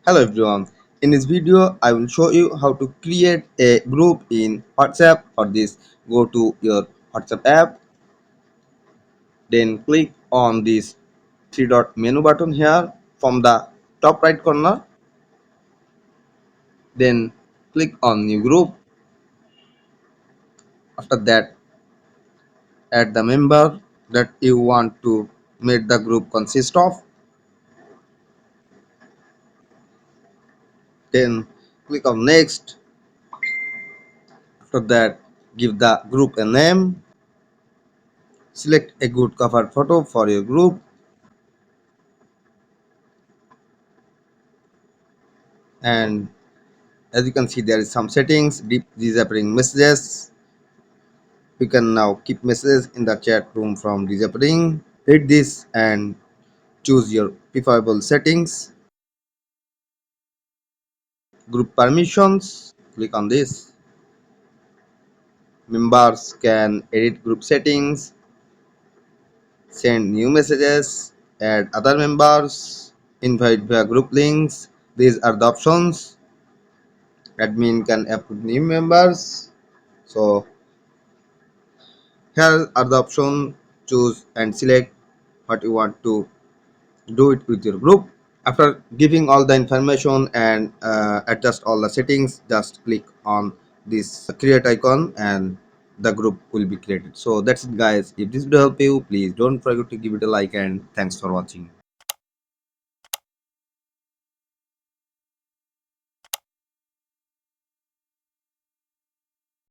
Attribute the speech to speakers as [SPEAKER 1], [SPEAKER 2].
[SPEAKER 1] Hello everyone. In this video, I will show you how to create a group in WhatsApp. For this, go to your WhatsApp app, then click on this three dot menu button here from the top right corner. Then click on new group. After that, add the member that you want to make the group consist of. Then click on next. After that, give the group a name. Select a good cover photo for your group, and as you can see, there is some settings, deep disappearing messages. You can now keep messages in the chat room from disappearing. Read this and choose your preferable settings. Group permissions, click on this. Members can edit group settings, send new messages, add other members, invite via group links. These are the options. Admin can approve new members. So here are the options. Choose and select what you want to do it with your group. After giving all the information and adjust all the settings, just click on this create icon and the group will be created. So that's it guys. If this will help you, please don't forget to give it a like, and thanks for watching.